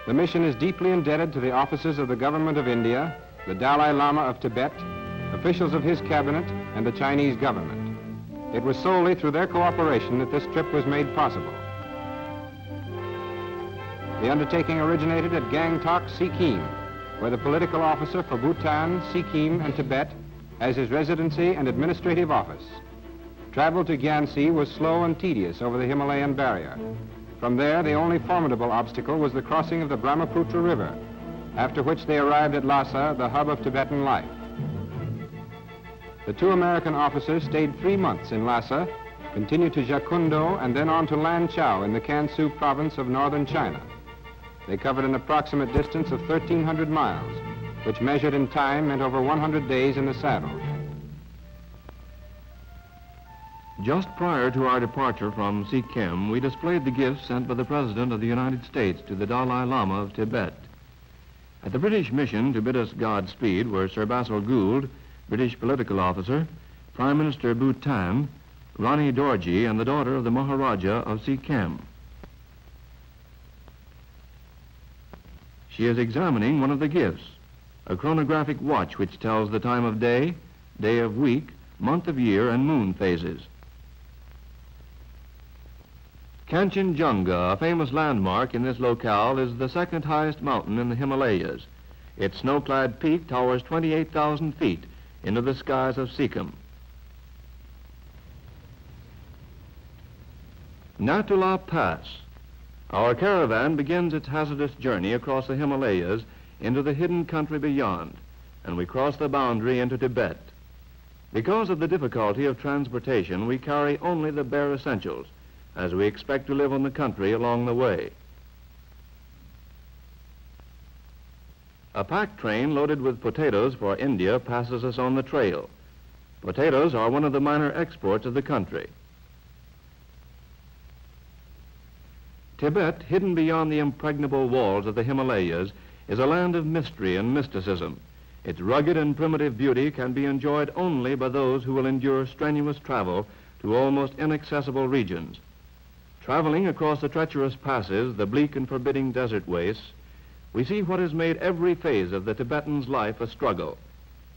The mission is deeply indebted to the officers of the government of India, the Dalai Lama of Tibet, officials of his cabinet, and the Chinese government. It was solely through their cooperation that this trip was made possible. The undertaking originated at Gangtok, Sikkim, where the political officer for Bhutan, Sikkim, and Tibet has his residency and administrative office. Travel to Gyansi was slow and tedious over the Himalayan barrier. From there, the only formidable obstacle was the crossing of the Brahmaputra River, after which they arrived at Lhasa, the hub of Tibetan life. The two American officers stayed 3 months in Lhasa, continued to Jakundo, and then on to Lanchao in the Kansu province of northern China. They covered an approximate distance of 1,300 miles, which measured in time meant over 100 days in the saddle. Just prior to our departure from Sikkim, we displayed the gifts sent by the President of the United States to the Dalai Lama of Tibet. At the British mission to bid us Godspeed were Sir Basil Gould, British political officer, Prime Minister Bhutan, Rani Dorji, and the daughter of the Maharaja of Sikkim. She is examining one of the gifts, a chronographic watch which tells the time of day, day of week, month of year, and moon phases. Kanchenjunga, a famous landmark in this locale, is the second highest mountain in the Himalayas. Its snow-clad peak towers 28,000 feet into the skies of Sikkim. Natula Pass. Our caravan begins its hazardous journey across the Himalayas into the hidden country beyond, and we cross the boundary into Tibet. Because of the difficulty of transportation, we carry only the bare essentials, as we expect to live on the country along the way. A pack train loaded with potatoes for India passes us on the trail. Potatoes are one of the minor exports of the country. Tibet, hidden beyond the impregnable walls of the Himalayas, is a land of mystery and mysticism. Its rugged and primitive beauty can be enjoyed only by those who will endure strenuous travel to almost inaccessible regions. Traveling across the treacherous passes, the bleak and forbidding desert wastes, we see what has made every phase of the Tibetan's life a struggle.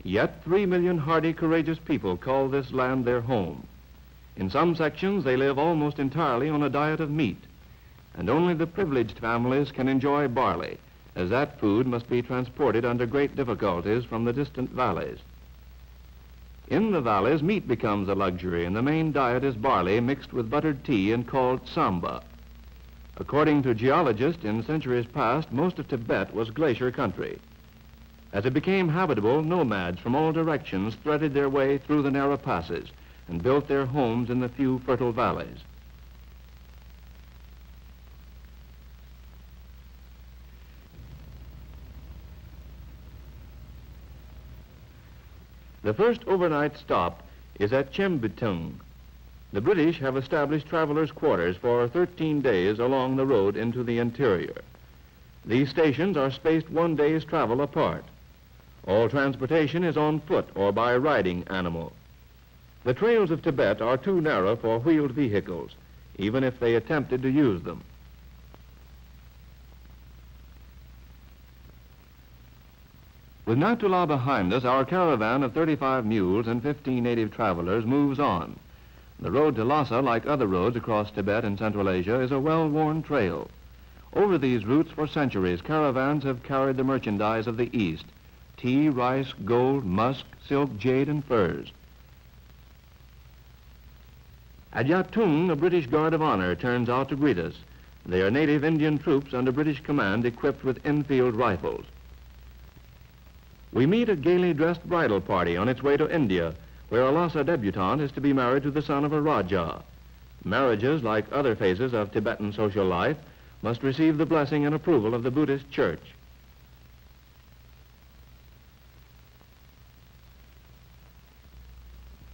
Yet 3 million hardy, courageous people call this land their home. In some sections, they live almost entirely on a diet of meat, and only the privileged families can enjoy barley, as that food must be transported under great difficulties from the distant valleys. In the valleys, meat becomes a luxury, and the main diet is barley mixed with buttered tea and called samba. According to geologists, in centuries past, most of Tibet was glacier country. As it became habitable, nomads from all directions threaded their way through the narrow passes and built their homes in the few fertile valleys. The first overnight stop is at Chembitung. The British have established travelers' quarters for 13 days along the road into the interior. These stations are spaced 1 day's travel apart. All transportation is on foot or by riding animal. The trails of Tibet are too narrow for wheeled vehicles, even if they attempted to use them. With Natula behind us, our caravan of 35 mules and 15 native travelers moves on. The road to Lhasa, like other roads across Tibet and Central Asia, is a well-worn trail. Over these routes for centuries, caravans have carried the merchandise of the East: tea, rice, gold, musk, silk, jade, and furs. At Yatung, a British Guard of Honor turns out to greet us. They are native Indian troops under British command equipped with Enfield rifles. We meet a gaily dressed bridal party on its way to India, where a Lhasa debutante is to be married to the son of a Raja. Marriages, like other phases of Tibetan social life, must receive the blessing and approval of the Buddhist Church.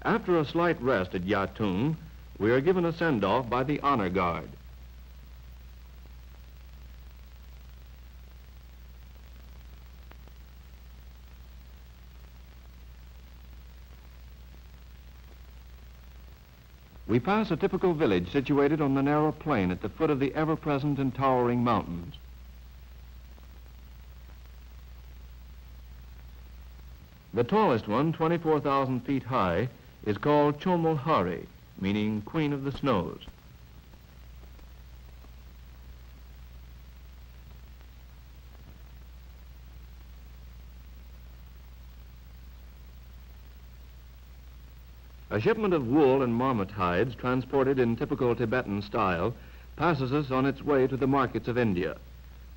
After a slight rest at Yatung, we are given a send-off by the Honor Guard. We pass a typical village situated on the narrow plain at the foot of the ever-present and towering mountains. The tallest one, 24,000 feet high, is called Chomolhari, meaning Queen of the Snows. A shipment of wool and marmot hides transported in typical Tibetan style passes us on its way to the markets of India.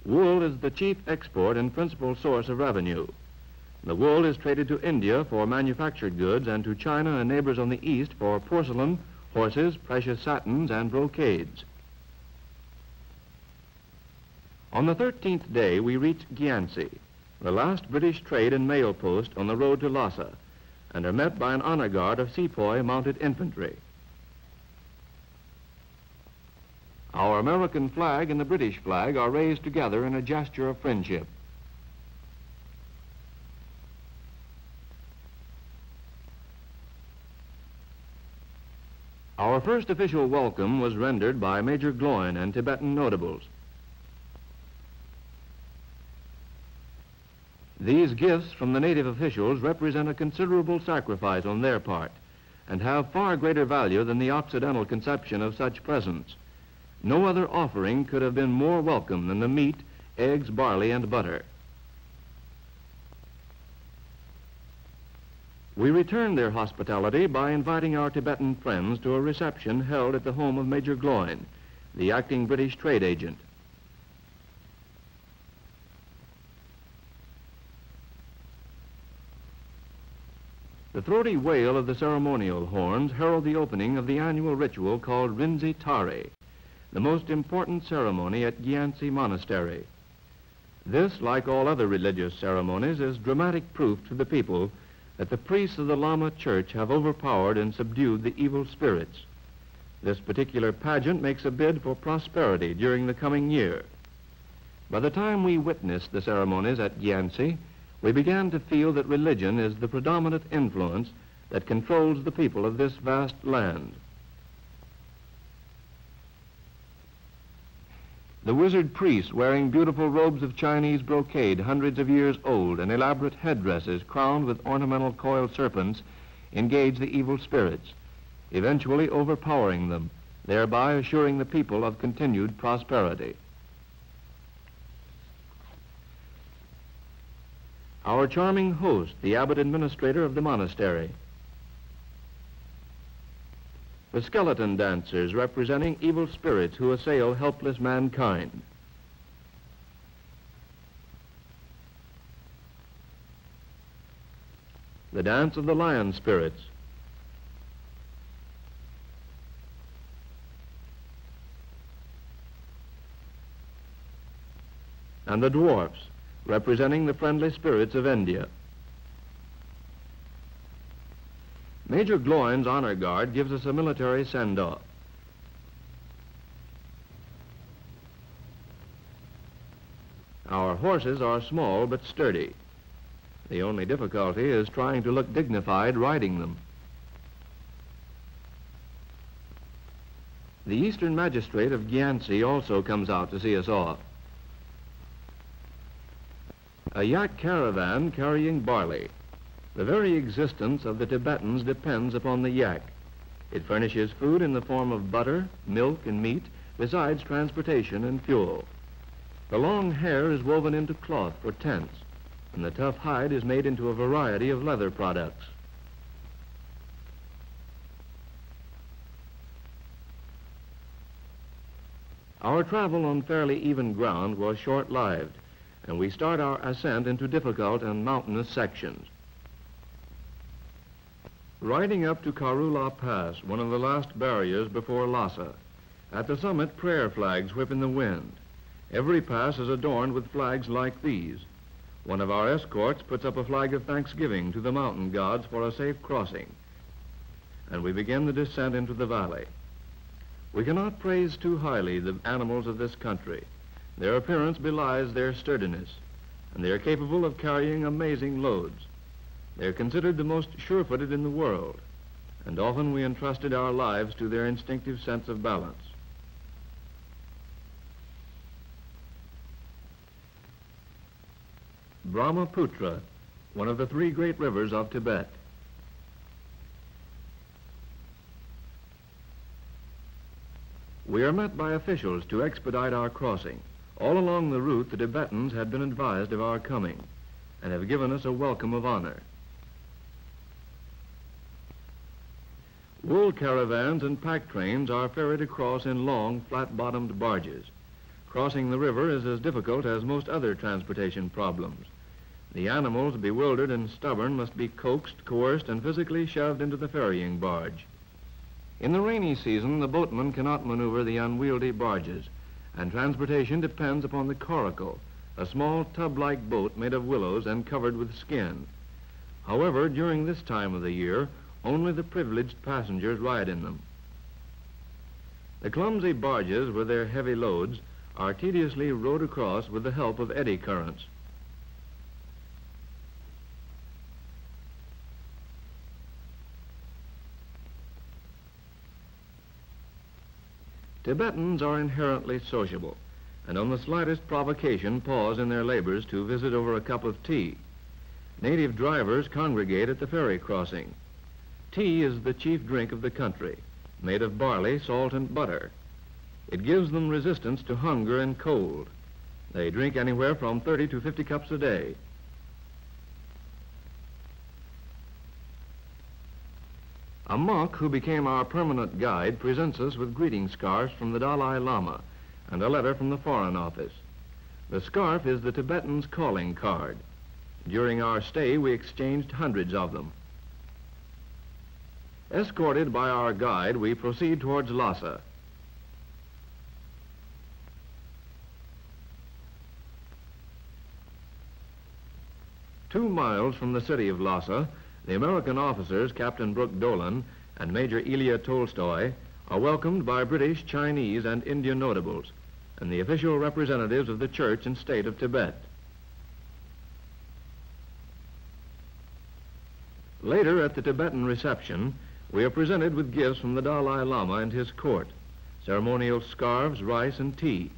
Wool is the chief export and principal source of revenue. The wool is traded to India for manufactured goods and to China and neighbors on the east for porcelain, horses, precious satins, and brocades. On the 13th day, we reach Gyansi, the last British trade and mail post on the road to Lhasa, and are met by an honor guard of sepoy mounted infantry. Our American flag and the British flag are raised together in a gesture of friendship. Our first official welcome was rendered by Major Gloin and Tibetan notables. These gifts from the native officials represent a considerable sacrifice on their part and have far greater value than the Occidental conception of such presents. No other offering could have been more welcome than the meat, eggs, barley, and butter. We returned their hospitality by inviting our Tibetan friends to a reception held at the home of Major Gloin, the acting British trade agent. The throaty wail of the ceremonial horns herald the opening of the annual ritual called Rinzi Tare, the most important ceremony at Gyansi Monastery. This, like all other religious ceremonies, is dramatic proof to the people that the priests of the Lama Church have overpowered and subdued the evil spirits. This particular pageant makes a bid for prosperity during the coming year. By the time we witnessed the ceremonies at Gyansi, we began to feel that religion is the predominant influence that controls the people of this vast land. The wizard priests, wearing beautiful robes of Chinese brocade hundreds of years old and elaborate headdresses crowned with ornamental coiled serpents, engage the evil spirits, eventually overpowering them, thereby assuring the people of continued prosperity. Our charming host, the abbot administrator of the monastery. The skeleton dancers representing evil spirits who assail helpless mankind. The dance of the lion spirits. And the dwarfs, representing the friendly spirits of India. Major Gloin's honor guard gives us a military send-off. Our horses are small but sturdy. The only difficulty is trying to look dignified riding them. The Eastern Magistrate of Gyansi also comes out to see us off. A yak caravan carrying barley. The very existence of the Tibetans depends upon the yak. It furnishes food in the form of butter, milk, and meat, besides transportation and fuel. The long hair is woven into cloth for tents, and the tough hide is made into a variety of leather products. Our travel on fairly even ground was short-lived, and we start our ascent into difficult and mountainous sections. Riding up to Karula Pass, one of the last barriers before Lhasa. At the summit, prayer flags whip in the wind. Every pass is adorned with flags like these. One of our escorts puts up a flag of thanksgiving to the mountain gods for a safe crossing, and we begin the descent into the valley. We cannot praise too highly the animals of this country. Their appearance belies their sturdiness, and they are capable of carrying amazing loads. They're considered the most sure-footed in the world, and often we entrusted our lives to their instinctive sense of balance. Brahmaputra, one of the three great rivers of Tibet. We are met by officials to expedite our crossing. All along the route, the Tibetans had been advised of our coming and have given us a welcome of honor. Wool caravans and pack trains are ferried across in long, flat-bottomed barges. Crossing the river is as difficult as most other transportation problems. The animals, bewildered and stubborn, must be coaxed, coerced, and physically shoved into the ferrying barge. In the rainy season, the boatmen cannot maneuver the unwieldy barges, and transportation depends upon the coracle, a small tub-like boat made of willows and covered with skin. However, during this time of the year, only the privileged passengers ride in them. The clumsy barges, with their heavy loads, are tediously rowed across with the help of eddy currents. Tibetans are inherently sociable, and on the slightest provocation pause in their labors to visit over a cup of tea. Native drivers congregate at the ferry crossing. Tea is the chief drink of the country, made of barley, salt, and butter. It gives them resistance to hunger and cold. They drink anywhere from 30 to 50 cups a day. A monk who became our permanent guide presents us with greeting scarves from the Dalai Lama and a letter from the Foreign Office. The scarf is the Tibetan's calling card. During our stay, we exchanged hundreds of them. Escorted by our guide, we proceed towards Lhasa. Two miles from the city of Lhasa, the American officers, Captain Brooke Dolan and Major Ilya Tolstoy, are welcomed by British, Chinese, and Indian notables, and the official representatives of the Church and State of Tibet. Later, at the Tibetan reception, we are presented with gifts from the Dalai Lama and his court, ceremonial scarves, rice, and tea.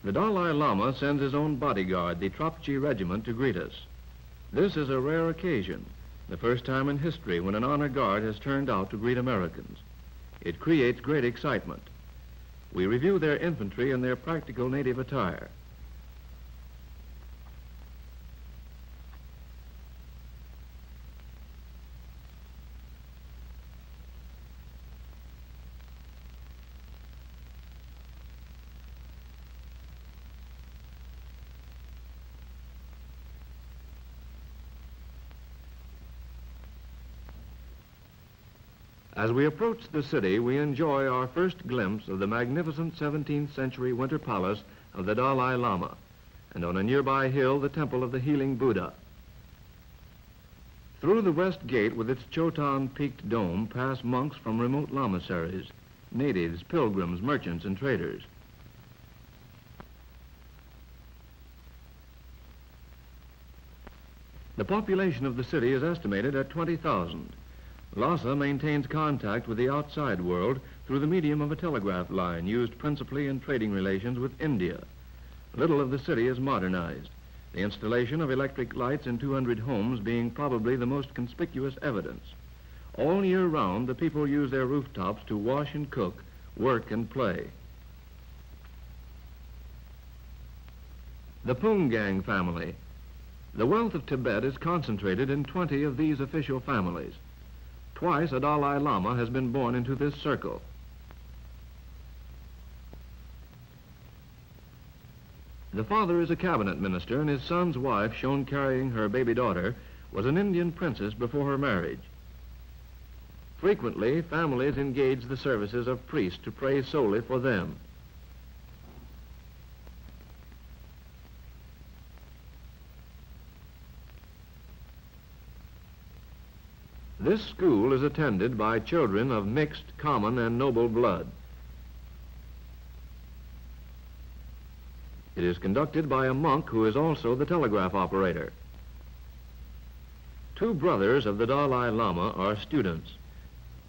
The Dalai Lama sends his own bodyguard, the Tropchi Regiment, to greet us. This is a rare occasion, the first time in history when an honor guard has turned out to greet Americans. It creates great excitement. We review their infantry and their practical native attire. As we approach the city, we enjoy our first glimpse of the magnificent 17th century winter palace of the Dalai Lama, and on a nearby hill, the temple of the healing Buddha. Through the west gate with its Chotan-peaked dome pass monks from remote lamaseries, natives, pilgrims, merchants, and traders. The population of the city is estimated at 20,000. Lhasa maintains contact with the outside world through the medium of a telegraph line used principally in trading relations with India. Little of the city is modernized, the installation of electric lights in 200 homes being probably the most conspicuous evidence. All year round, the people use their rooftops to wash and cook, work and play. The Pungang family. The wealth of Tibet is concentrated in 20 of these official families. Twice a Dalai Lama has been born into this circle. The father is a cabinet minister, and his son's wife, shown carrying her baby daughter, was an Indian princess before her marriage. Frequently, families engage the services of priests to pray solely for them. This school is attended by children of mixed, common, and noble blood. It is conducted by a monk who is also the telegraph operator. Two brothers of the Dalai Lama are students.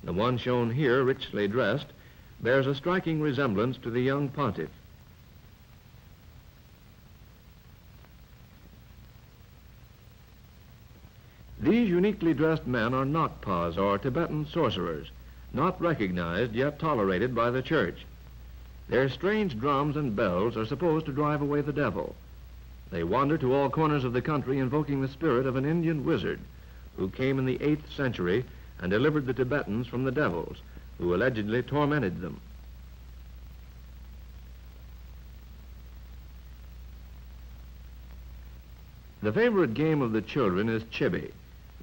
The one shown here, richly dressed, bears a striking resemblance to the young pontiff. These uniquely dressed men are Nakpas, or Tibetan sorcerers, not recognized yet tolerated by the church. Their strange drums and bells are supposed to drive away the devil. They wander to all corners of the country invoking the spirit of an Indian wizard who came in the 8th century and delivered the Tibetans from the devils who allegedly tormented them. The favorite game of the children is chibi.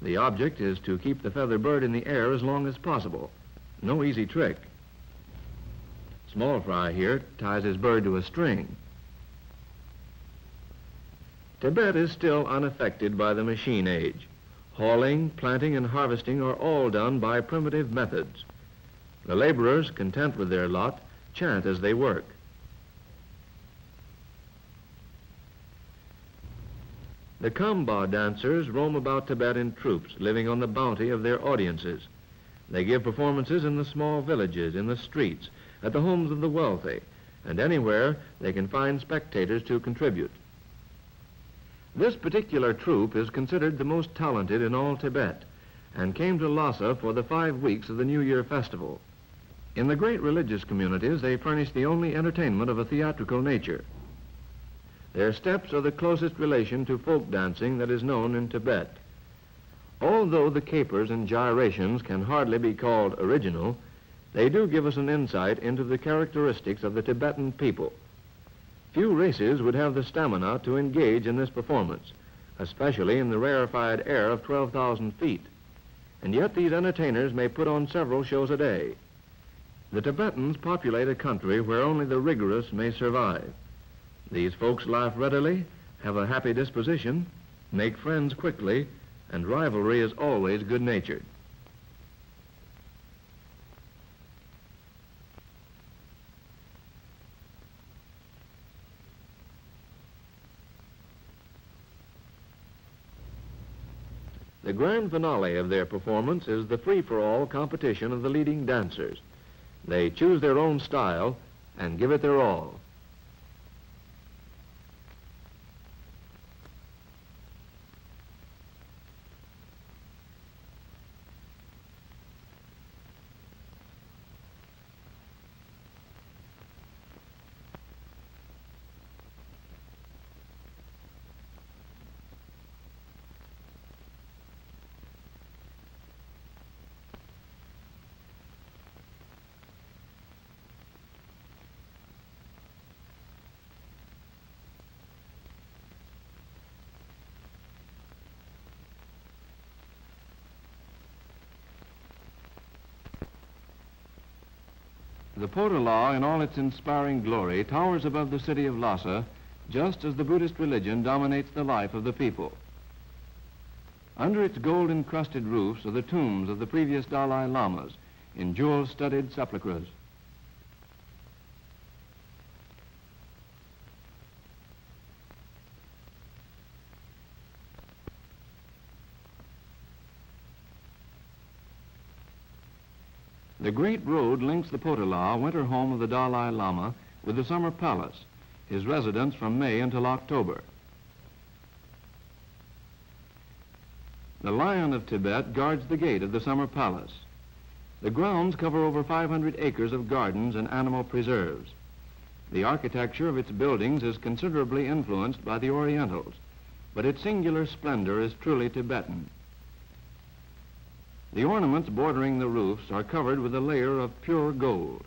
The object is to keep the feather bird in the air as long as possible. No easy trick. Small Fry here ties his bird to a string. Tibet is still unaffected by the machine age. Hauling, planting, and harvesting are all done by primitive methods. The laborers, content with their lot, chant as they work. The Kamba dancers roam about Tibet in troops, living on the bounty of their audiences. They give performances in the small villages, in the streets, at the homes of the wealthy, and anywhere they can find spectators to contribute. This particular troupe is considered the most talented in all Tibet and came to Lhasa for the 5 weeks of the New Year festival. In the great religious communities, they furnish the only entertainment of a theatrical nature. Their steps are the closest relation to folk dancing that is known in Tibet. Although the capers and gyrations can hardly be called original, they do give us an insight into the characteristics of the Tibetan people. Few races would have the stamina to engage in this performance, especially in the rarefied air of 12,000 feet. And yet these entertainers may put on several shows a day. The Tibetans populate a country where only the rigorous may survive. These folks laugh readily, have a happy disposition, make friends quickly, and rivalry is always good-natured. The grand finale of their performance is the free-for-all competition of the leading dancers. They choose their own style and give it their all. The Potala, in all its inspiring glory, towers above the city of Lhasa, just as the Buddhist religion dominates the life of the people. Under its gold-encrusted roofs are the tombs of the previous Dalai Lamas in jewel-studded sepulchres. The great road links the Potala, winter home of the Dalai Lama, with the summer palace, his residence from May until October. The Lion of Tibet guards the gate of the summer palace. The grounds cover over 500 acres of gardens and animal preserves. The architecture of its buildings is considerably influenced by the Orientals, but its singular splendor is truly Tibetan. The ornaments bordering the roofs are covered with a layer of pure gold.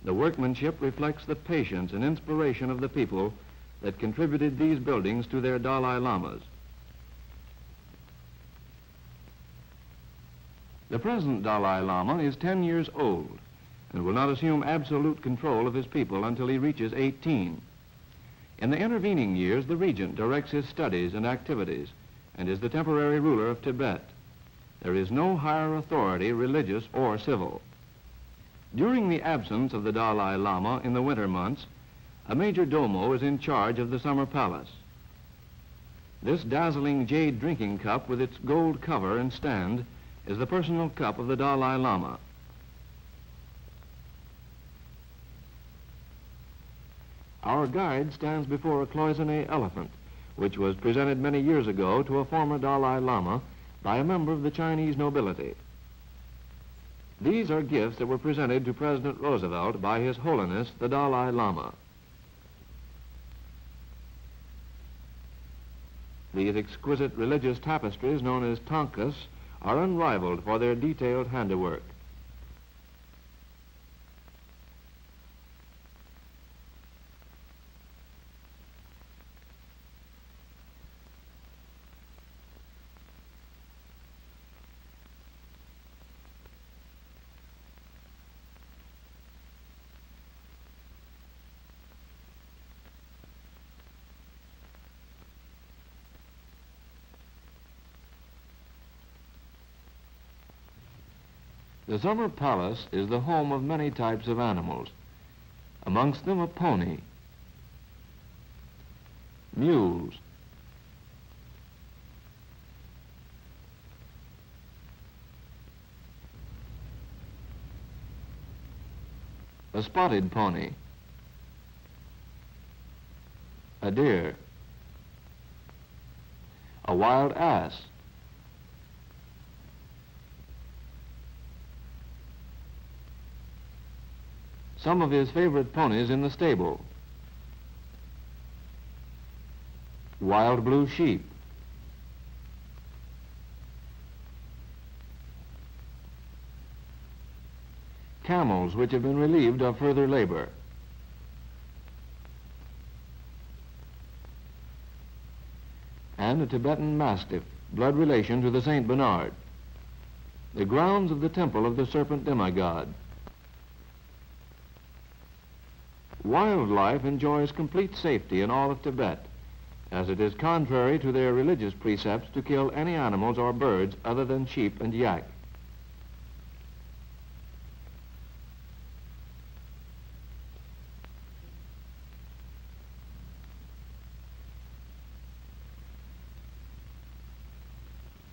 The workmanship reflects the patience and inspiration of the people that contributed these buildings to their Dalai Lamas. The present Dalai Lama is 10 years old and will not assume absolute control of his people until he reaches 18. In the intervening years, the regent directs his studies and activities and is the temporary ruler of Tibet. There is no higher authority, religious or civil. During the absence of the Dalai Lama in the winter months, a major domo is in charge of the summer palace. This dazzling jade drinking cup with its gold cover and stand is the personal cup of the Dalai Lama. Our guide stands before a cloisonné elephant, which was presented many years ago to a former Dalai Lama by a member of the Chinese nobility. These are gifts that were presented to President Roosevelt by His Holiness the Dalai Lama. These exquisite religious tapestries, known as tankas, are unrivaled for their detailed handiwork. The summer palace is the home of many types of animals, amongst them a pony, mules, a spotted pony, a deer, a wild ass, some of his favorite ponies in the stable, wild blue sheep, camels which have been relieved of further labor, and a Tibetan mastiff, blood relation to the Saint Bernard, the grounds of the temple of the serpent demigod. Wildlife enjoys complete safety in all of Tibet, as it is contrary to their religious precepts to kill any animals or birds other than sheep and yak.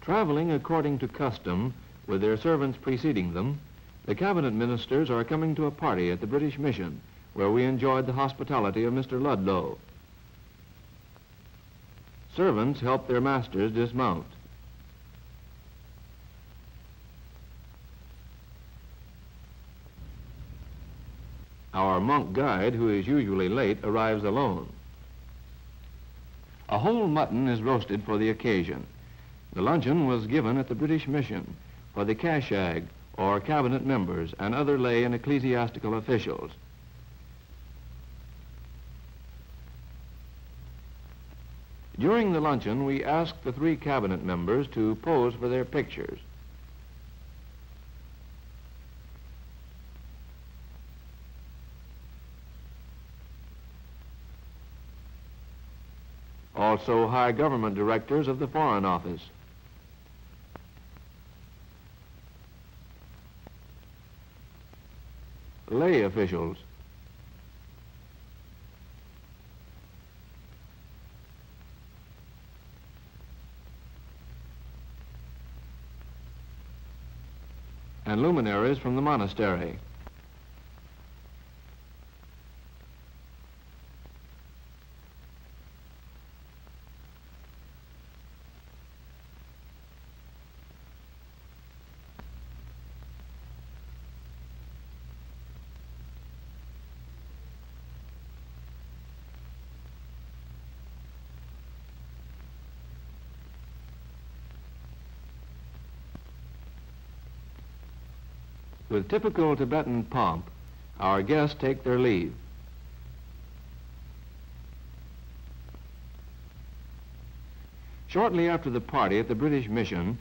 Traveling according to custom, with their servants preceding them, the cabinet ministers are coming to a party at the British Mission, where we enjoyed the hospitality of Mr. Ludlow. Servants help their masters dismount. Our monk guide, who is usually late, arrives alone. A whole mutton is roasted for the occasion. The luncheon was given at the British Mission for the Kashag, or cabinet members, and other lay and ecclesiastical officials. During the luncheon, we asked the 3 cabinet members to pose for their pictures. Also, high government directors of the Foreign Office. Lay officials. And luminaries from the monastery. With typical Tibetan pomp, our guests take their leave. Shortly after the party at the British Mission,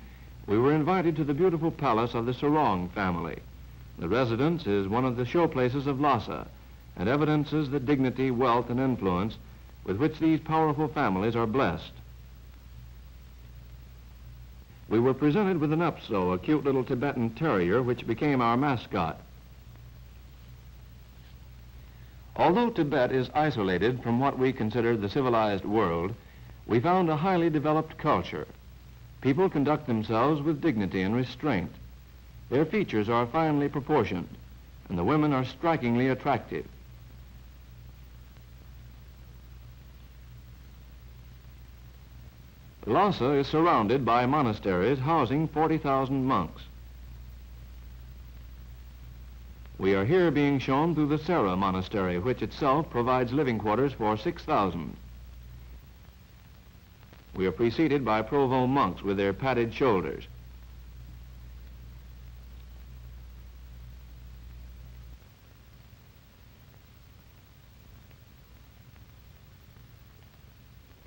we were invited to the beautiful palace of the Sarong family. The residence is one of the showplaces of Lhasa and evidences the dignity, wealth, and influence with which these powerful families are blessed. We were presented with an Upso, a cute little Tibetan terrier, which became our mascot. Although Tibet is isolated from what we consider the civilized world, we found a highly developed culture. People conduct themselves with dignity and restraint. Their features are finely proportioned, and the women are strikingly attractive. Lhasa is surrounded by monasteries housing 40,000 monks. We are here being shown through the Sera monastery, which itself provides living quarters for 6,000. We are preceded by Provo monks with their padded shoulders.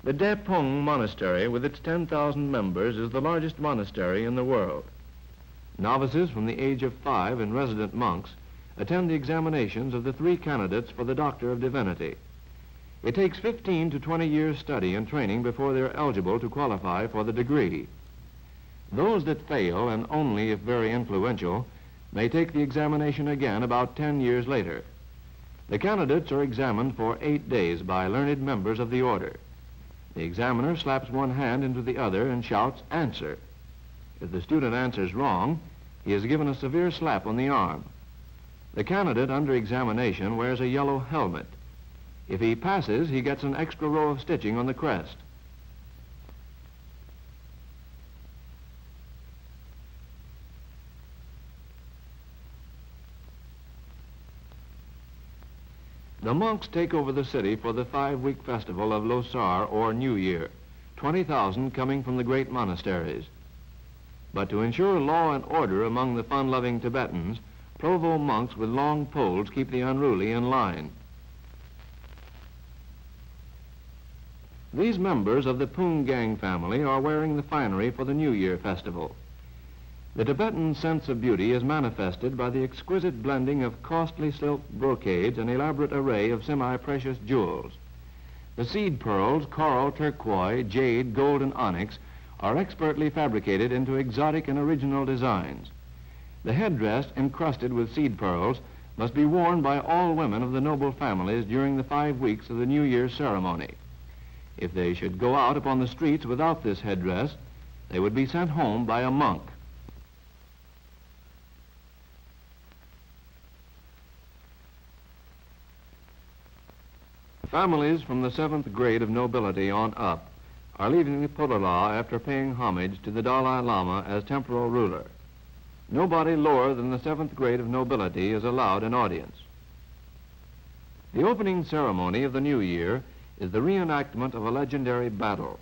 The Depung monastery, with its 10,000 members, is the largest monastery in the world. Novices from the age of 5 and resident monks attend the examinations of the 3 candidates for the Doctor of Divinity. It takes 15 to 20 years study and training before they're eligible to qualify for the degree. Those that fail, and only if very influential, may take the examination again about 10 years later. The candidates are examined for 8 days by learned members of the order. The examiner slaps one hand into the other and shouts, "Answer." If the student answers wrong, he is given a severe slap on the arm. The candidate under examination wears a yellow helmet. If he passes, he gets an extra row of stitching on the crest. The monks take over the city for the 5-week festival of Lhasa, or New Year, 20,000 coming from the great monasteries. But to ensure law and order among the fun-loving Tibetans, Provo monks with long poles keep the unruly in line. These members of the Pung Gang family are wearing the finery for the New Year festival. The Tibetan sense of beauty is manifested by the exquisite blending of costly silk brocades and elaborate array of semi-precious jewels. The seed pearls, coral, turquoise, jade, gold, and onyx are expertly fabricated into exotic and original designs. The headdress, encrusted with seed pearls, must be worn by all women of the noble families during the 5 weeks of the New Year's ceremony. If they should go out upon the streets without this headdress, they would be sent home by a monk. Families from the 7th grade of nobility on up are leaving the Potala after paying homage to the Dalai Lama as temporal ruler. Nobody lower than the 7th grade of nobility is allowed an audience. The opening ceremony of the New Year is the reenactment of a legendary battle.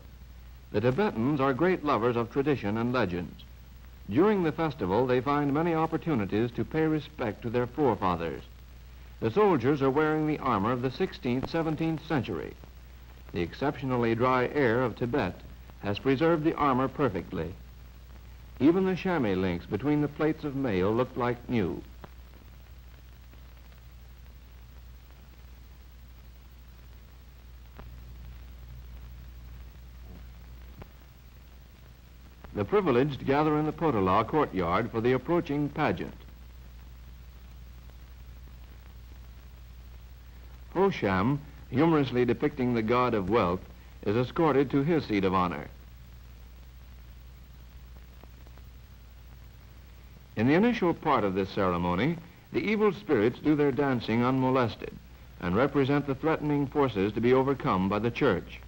The Tibetans are great lovers of tradition and legends. During the festival, they find many opportunities to pay respect to their forefathers. The soldiers are wearing the armor of the 16th, 17th century. The exceptionally dry air of Tibet has preserved the armor perfectly. Even the chamois links between the plates of mail look like new. The privileged gather in the Potala courtyard for the approaching pageant. Hosham, humorously depicting the god of wealth, is escorted to his seat of honor. In the initial part of this ceremony, the evil spirits do their dancing unmolested and represent the threatening forces to be overcome by the church.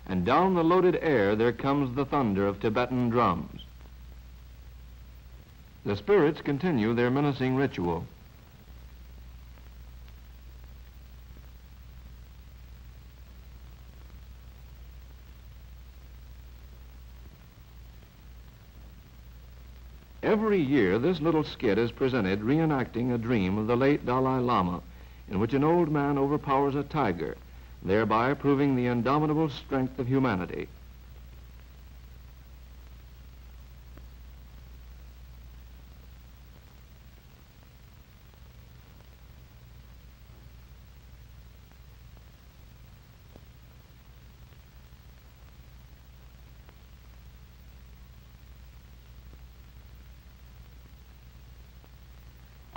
And down the loaded air there comes the thunder of Tibetan drums. The spirits continue their menacing ritual. Every year, this little skit is presented reenacting a dream of the late Dalai Lama, in which an old man overpowers a tiger, thereby proving the indomitable strength of humanity.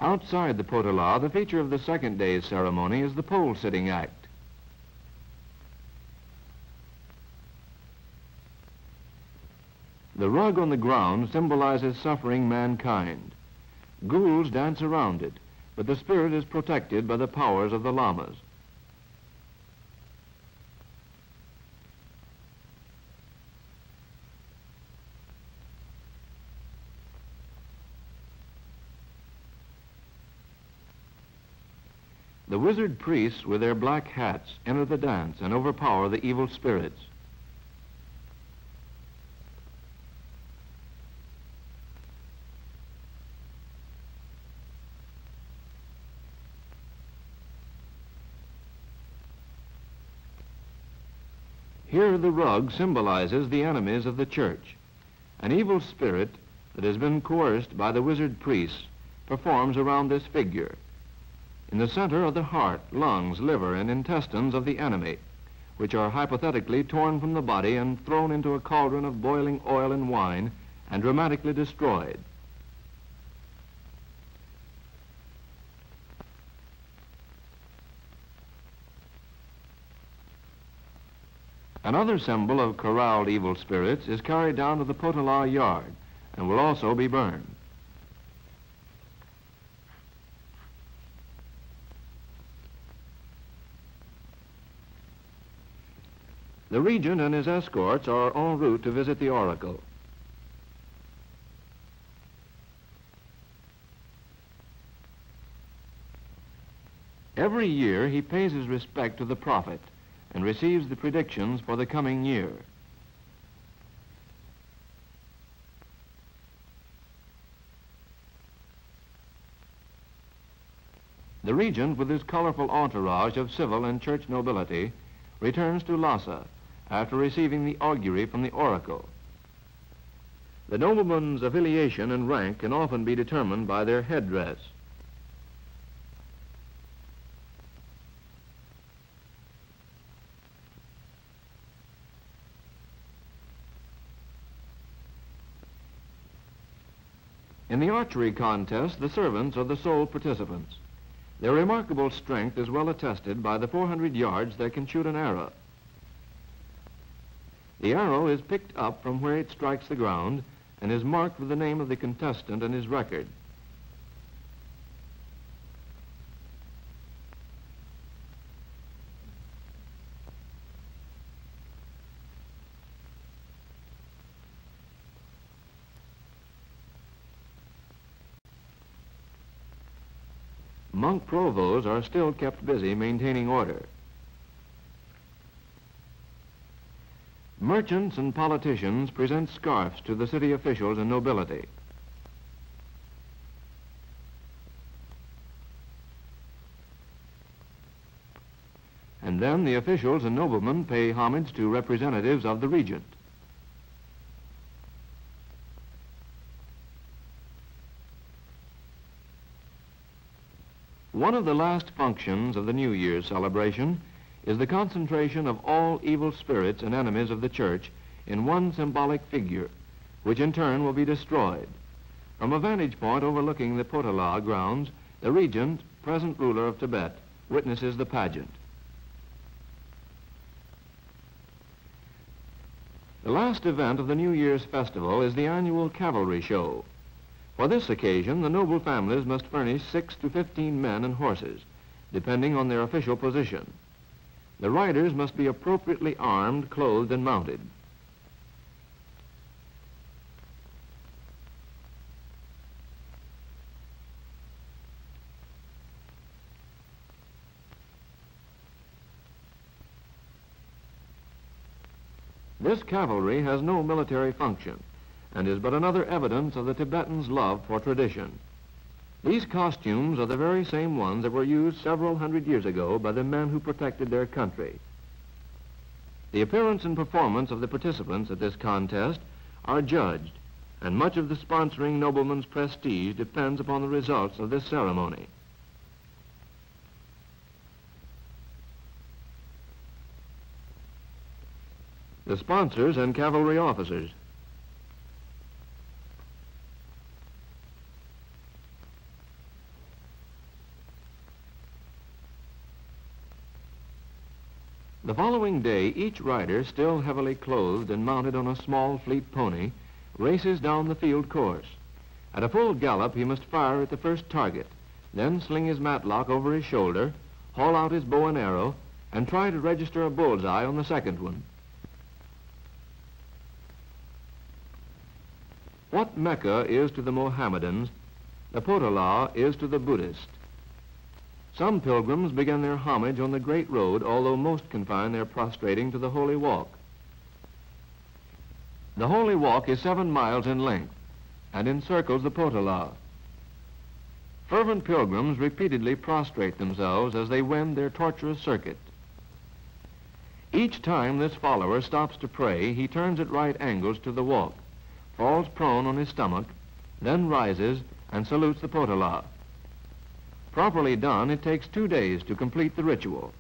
Outside the potala, the feature of the second day's ceremony is the pole-sitting act. The rug on the ground symbolizes suffering mankind. Ghouls dance around it, but the spirit is protected by the powers of the lamas. The wizard priests with their black hats enter the dance and overpower the evil spirits. Here the rug symbolizes the enemies of the church. An evil spirit that has been coerced by the wizard priests performs around this figure. In the center are the heart, lungs, liver, and intestines of the enemy, which are hypothetically torn from the body and thrown into a cauldron of boiling oil and wine and dramatically destroyed. Another symbol of corralled evil spirits is carried down to the potala yard and will also be burned. The regent and his escorts are en route to visit the oracle. Every year he pays his respect to the prophet and receives the predictions for the coming year. The regent, with his colorful entourage of civil and church nobility, returns to Lhasa after receiving the augury from the oracle. The nobleman's affiliation and rank can often be determined by their headdress. In the archery contest, the servants are the sole participants. Their remarkable strength is well attested by the 400 yards they can shoot an arrow. The arrow is picked up from where it strikes the ground and is marked with the name of the contestant and his record. Monk provosts are still kept busy maintaining order. Merchants and politicians present scarfs to the city officials and nobility. And then the officials and noblemen pay homage to representatives of the regent. One of the last functions of the New Year's celebration is the concentration of all evil spirits and enemies of the church in one symbolic figure, which in turn will be destroyed. From a vantage point overlooking the potala grounds, the regent, present ruler of Tibet, witnesses the pageant. The last event of the New Year's festival is the annual cavalry show. For this occasion, the noble families must furnish 6 to 15 men and horses, depending on their official position. The riders must be appropriately armed, clothed, and mounted. This cavalry has no military function and is but another evidence of the Tibetans' love for tradition. These costumes are the very same ones that were used several hundred years ago by the men who protected their country. The appearance and performance of the participants at this contest are judged, and much of the sponsoring nobleman's prestige depends upon the results of this ceremony. The sponsors and cavalry officers. The following day, each rider, still heavily clothed and mounted on a small, fleet pony, races down the field course. At a full gallop, he must fire at the first target, then sling his matlock over his shoulder, haul out his bow and arrow, and try to register a bullseye on the second one. What Mecca is to the Mohammedans, the Potala is to the Buddhist. Some pilgrims begin their homage on the Great Road, although most confine their prostrating to the Holy Walk. The Holy Walk is 7 miles in length and encircles the Potala. Fervent pilgrims repeatedly prostrate themselves as they wend their tortuous circuit. Each time this follower stops to pray, he turns at right angles to the walk, falls prone on his stomach, then rises and salutes the Potala. Properly done, it takes 2 days to complete the ritual.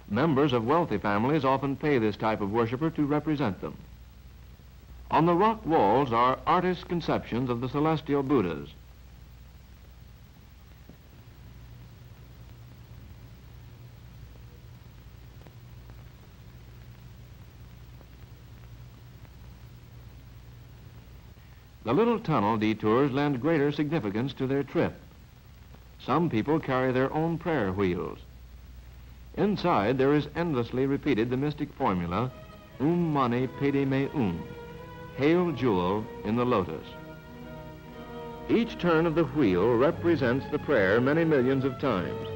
Members of wealthy families often pay this type of worshiper to represent them. On the rock walls are artists' conceptions of the celestial Buddhas. The little tunnel detours lend greater significance to their trip. Some people carry their own prayer wheels. Inside, there is endlessly repeated the mystic formula, Mani Padme Hail Jewel in the Lotus. Each turn of the wheel represents the prayer many millions of times,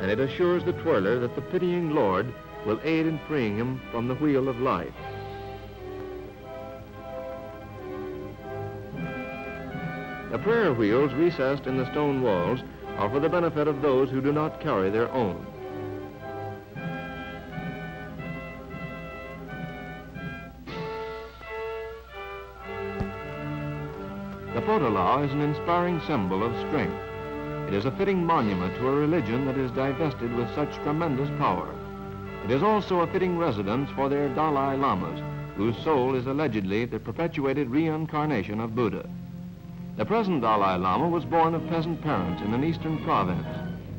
and it assures the twirler that the pitying Lord will aid in freeing him from the wheel of life. The prayer wheels recessed in the stone walls are for the benefit of those who do not carry their own. The Potala is an inspiring symbol of strength. It is a fitting monument to a religion that is divested with such tremendous power. It is also a fitting residence for their Dalai Lamas, whose soul is allegedly the perpetuated reincarnation of Buddha. The present Dalai Lama was born of peasant parents in an eastern province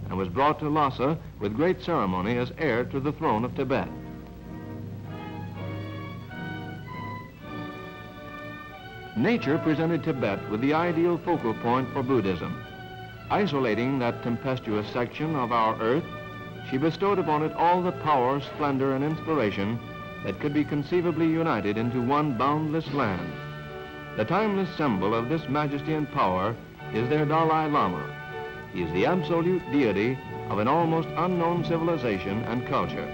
and was brought to Lhasa with great ceremony as heir to the throne of Tibet. Nature presented Tibet with the ideal focal point for Buddhism. Isolating that tempestuous section of our earth, she bestowed upon it all the power, splendor, and inspiration that could be conceivably united into one boundless land. The timeless symbol of this majesty and power is their Dalai Lama. He is the absolute deity of an almost unknown civilization and culture.